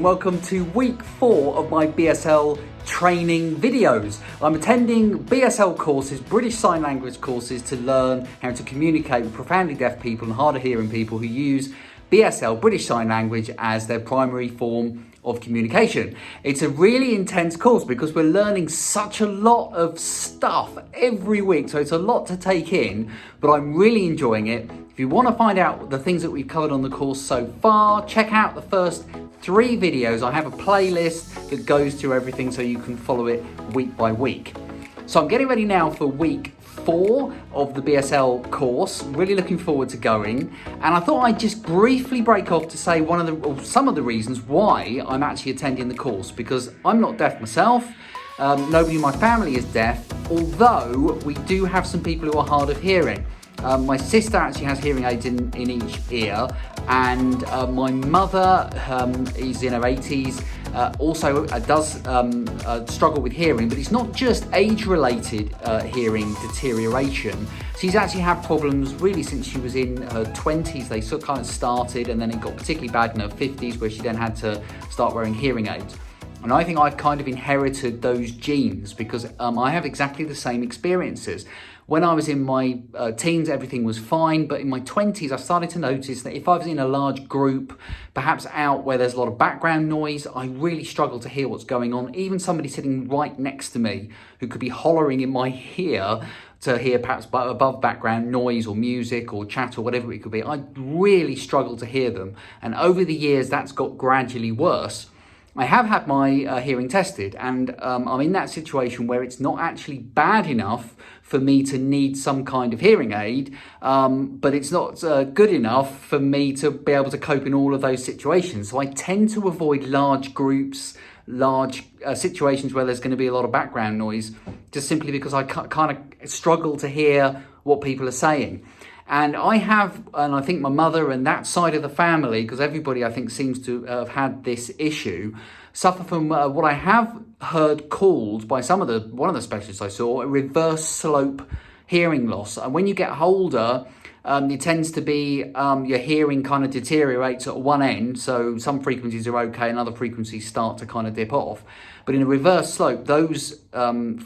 and welcome to week 4 of my BSL training videos. I'm attending BSL courses, British Sign Language courses, to learn how to communicate with profoundly deaf people and hard of hearing people who use BSL, British Sign Language, as their primary form of communication. It's a really intense course because we're learning such a lot of stuff every week, so it's a lot to take in, but I'm really enjoying it. If you want to find out the things that we've covered on the course so far, check out the first 3 videos. I have a playlist that goes through everything so you can follow it week by week. So I'm getting ready now for week 4 of the BSL course. Really looking forward to going. And I thought I'd just briefly break off to say some of the reasons why I'm actually attending the course, because I'm not deaf myself. Nobody in my family is deaf, although we do have some people who are hard of hearing. My sister actually has hearing aids in each ear, and my mother is in her 80s, also does struggle with hearing, but it's not just age-related hearing deterioration. She's actually had problems really since she was in her 20s. They sort of kind of started, and then it got particularly bad in her 50s, where she then had to start wearing hearing aids. And I think I've kind of inherited those genes because I have exactly the same experiences. When I was in my teens, everything was fine, but in my 20s, I started to notice that if I was in a large group, perhaps out where there's a lot of background noise, I really struggle to hear what's going on. Even somebody sitting right next to me who could be hollering in my ear to hear perhaps above background noise or music or chat or whatever it could be, I really struggle to hear them. And over the years, that's got gradually worse. I have had my hearing tested, and I'm in that situation where it's not actually bad enough for me to need some kind of hearing aid, but it's not good enough for me to be able to cope in all of those situations. So I tend to avoid large groups, large situations where there's going to be a lot of background noise, just simply because I kind of struggle to hear what people are saying. And I think my mother and that side of the family, because everybody I think seems to have had this issue, suffer from what I have heard called by one of the specialists I saw, a reverse slope hearing loss. And when you get older, it tends to be your hearing kind of deteriorates at one end, so some frequencies are okay and other frequencies start to kind of dip off. But in a reverse slope, those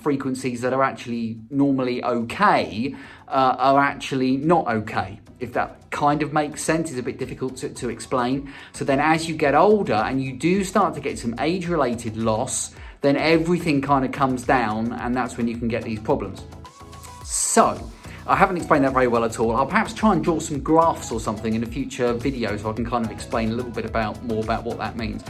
frequencies that are actually normally okay are actually not okay. If that kind of makes sense, it's a bit difficult to explain. So then as you get older and you do start to get some age-related loss, then everything kind of comes down, and that's when you can get these problems. So I haven't explained that very well at all. I'll perhaps try and draw some graphs or something in a future video so I can kind of explain a little bit more about what that means.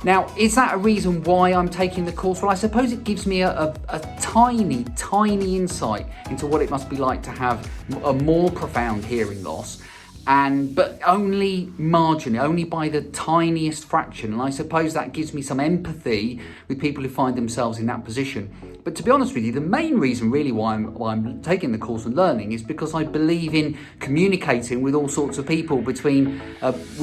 Now, is that a reason why I'm taking the course? Well, I suppose it gives me a tiny, tiny insight into what it must be like to have a more profound hearing loss, but only marginally, only by the tiniest fraction. And I suppose that gives me some empathy with people who find themselves in that position. But to be honest with you, the main reason really why I'm taking the course and learning is because I believe in communicating with all sorts of people we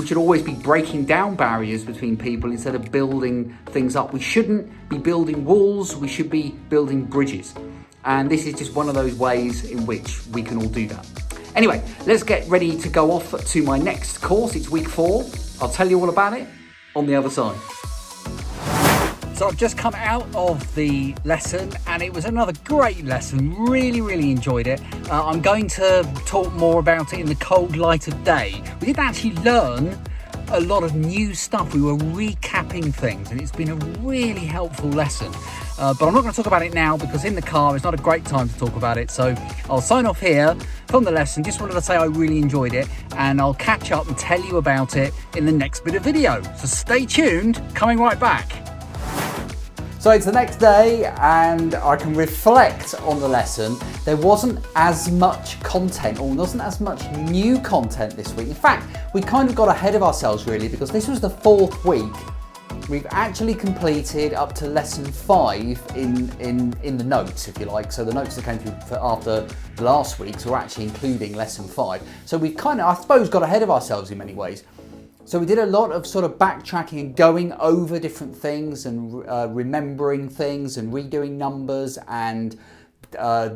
should always be breaking down barriers between people instead of building things up. We shouldn't be building walls, we should be building bridges. And this is just one of those ways in which we can all do that. Anyway, let's get ready to go off to my next course. It's week 4. I'll tell you all about it on the other side. So I've just come out of the lesson and it was another great lesson. Really, really enjoyed it. I'm going to talk more about it in the cold light of day. We did actually learn a lot of new stuff. We were recapping things and it's been a really helpful lesson. But I'm not going to talk about it now because in the car it's not a great time to talk about it. So I'll sign off here from the lesson. Just wanted to say I really enjoyed it, and I'll catch up and tell you about it in the next bit of video. So stay tuned, coming right back. So it's the next day and I can reflect on the lesson. There wasn't as much content, or wasn't as much new content this week. In fact, we kind of got ahead of ourselves really, because this was the 4th week. We've actually completed up to lesson 5 in the notes, if you like. So the notes that came through after the last week's were actually including lesson 5. So we've kind of, I suppose, got ahead of ourselves in many ways. So we did a lot of sort of backtracking and going over different things and remembering things and redoing numbers and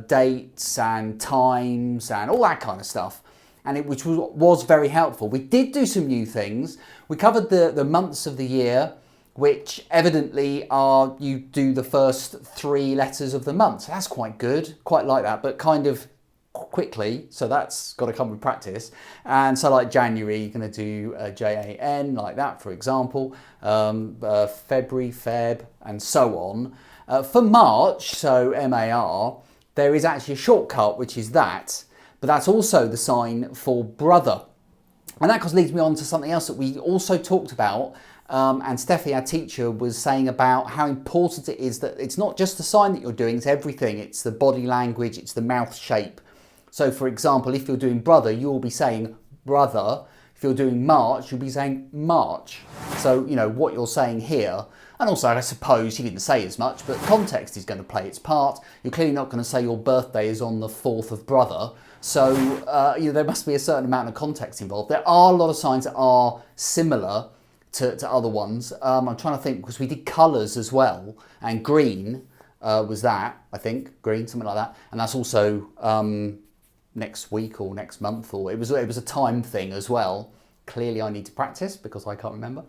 dates and times and all that kind of stuff. And which was very helpful. We did do some new things. We covered the months of the year. which evidently are, you do the first 3 letters of the month. So that's quite good, quite like that, but kind of quickly, so that's got to come with practice. And so like January, you're going to do Jan, like that, for example, February, Feb, and so on. For March, so MAR, there is actually a shortcut, which is that, but that's also the sign for brother. And that leads me on to something else that we also talked about, and Steffi, our teacher, was saying about how important it is that it's not just the sign that you're doing, it's everything. It's the body language, it's the mouth shape. So for example, if you're doing brother, you'll be saying brother. If you're doing March, you'll be saying March. So, you know, what you're saying here, and also I suppose you didn't say as much, but context is going to play its part. You're clearly not going to say your birthday is on the 4th of brother. So, you know, there must be a certain amount of context involved. There are a lot of signs that are similar to other ones. I'm trying to think, because we did colours as well, and green was that, I think, green, something like that. And that's also next week or next month, or it was a time thing as well. Clearly I need to practice because I can't remember.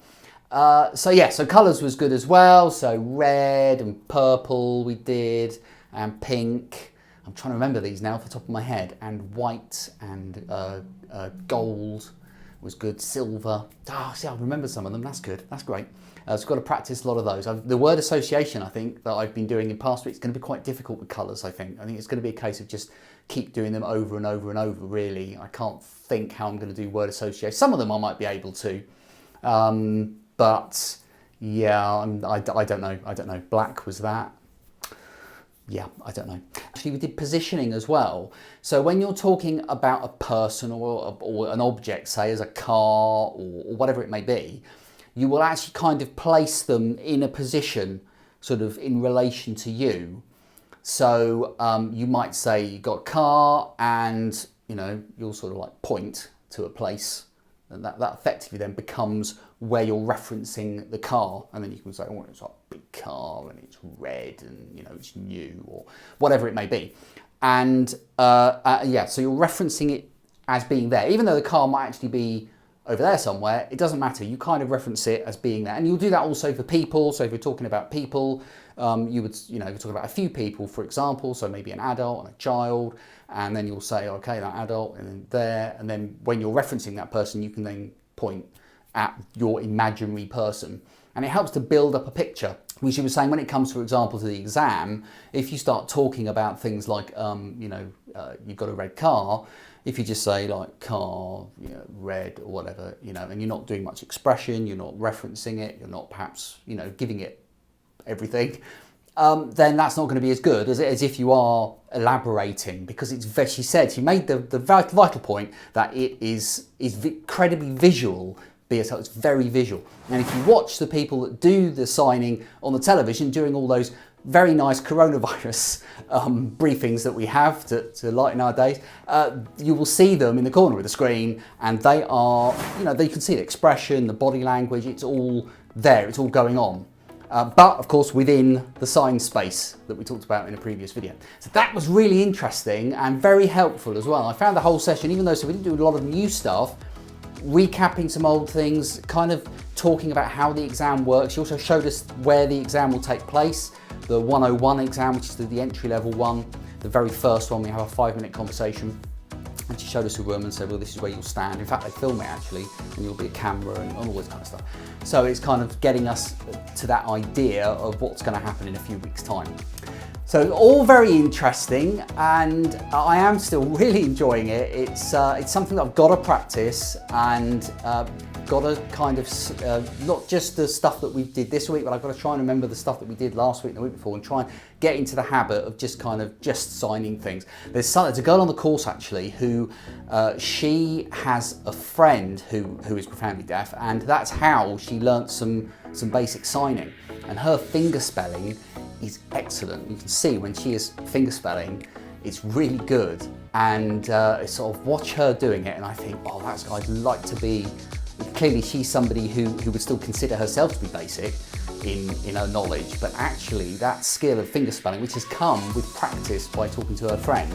So yeah, so colours was good as well. So red and purple we did, and pink. I'm trying to remember these now off the top of my head. And white and gold was good. Silver. See, I remember some of them. That's good. That's great. So I've got to practice a lot of those. The word association, I think, that I've been doing in past weeks is going to be quite difficult with colours, I think. I think it's going to be a case of just keep doing them over and over and over, really. I can't think how I'm going to do word association. Some of them I might be able to. But yeah, I don't know. I don't know. Black was that. Yeah, I don't know. Actually, we did positioning as well. So when you're talking about a person or an object, say as a car or whatever it may be, you will actually kind of place them in a position sort of in relation to you. So you might say you've got a car and, you know, you'll sort of like point to a place, and that effectively then becomes where you're referencing the car. And then you can say, oh, it's like a big car and it's red and, you know, it's new or whatever it may be. And yeah, so you're referencing it as being there. Even though the car might actually be over there somewhere, it doesn't matter. You kind of reference it as being there. And you'll do that also for people. So if you're talking about people, you would, you know, you're talking about a few people, for example, so maybe an adult and a child, and then you'll say, okay, that adult, and then there, and then when you're referencing that person, you can then point at your imaginary person. And it helps to build up a picture. Which you were saying, when it comes, for example, to the exam, if you start talking about things like, you know, you've got a red car, if you just say like car, you know, red or whatever, you know, and you're not doing much expression, you're not referencing it, you're not perhaps, you know, giving it everything, then that's not going to be as good as if you are elaborating, because it's, she said, she made the vital point that it is incredibly visual. BSL, it's very visual. And if you watch the people that do the signing on the television during all those very nice coronavirus briefings that we have to lighten our days, you will see them in the corner of the screen, and they are, you know, they can see the expression, the body language, it's all there, it's all going on. But of course within the sign space that we talked about in a previous video. So that was really interesting and very helpful as well. I found the whole session, even though we didn't do a lot of new stuff, recapping some old things, kind of talking about how the exam works. She also showed us where the exam will take place. The 101 exam, which is the entry-level one, the very first one, we have a 5-minute conversation. And she showed us a room and said, well, this is where you'll stand. In fact, they film it actually, and you'll be a camera and all this kind of stuff. So it's kind of getting us to that idea of what's going to happen in a few weeks' time. So all very interesting, and I am still really enjoying it. It's something that I've got to practice and got to kind of, not just the stuff that we did this week, but I've got to try and remember the stuff that we did last week and the week before, and try and get into the habit of just signing things. There's a girl on the course actually who, she has a friend who is profoundly deaf, and that's how she learnt some basic signing. And her finger spelling is excellent. You can see when she is finger spelling, it's really good. And sort of watch her doing it, and I think, oh, I'd like to be. Clearly, she's somebody who would still consider herself to be basic in her knowledge, but actually that skill of finger spelling, which has come with practice by talking to her friend,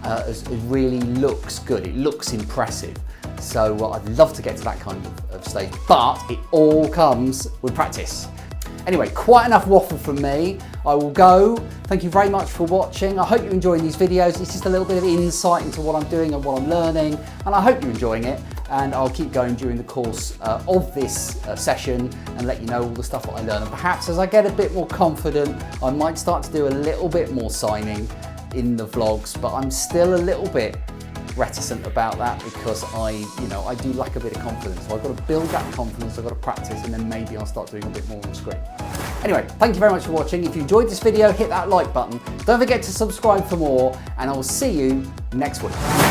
it really looks good. It looks impressive. So I'd love to get to that kind of stage, but it all comes with practice. Anyway, quite enough waffle from me. I will go. Thank you very much for watching. I hope you're enjoying these videos. It's just a little bit of insight into what I'm doing and what I'm learning, and I hope you're enjoying it. And I'll keep going during the course of this session and let you know all the stuff that I learn. And perhaps as I get a bit more confident, I might start to do a little bit more signing in the vlogs, but I'm still a little bit reticent about that because I do lack a bit of confidence. So I've got to build that confidence, I've got to practice, and then maybe I'll start doing a bit more on screen. Anyway, thank you very much for watching. If you enjoyed this video, hit that like button. Don't forget to subscribe for more, and I will see you next week.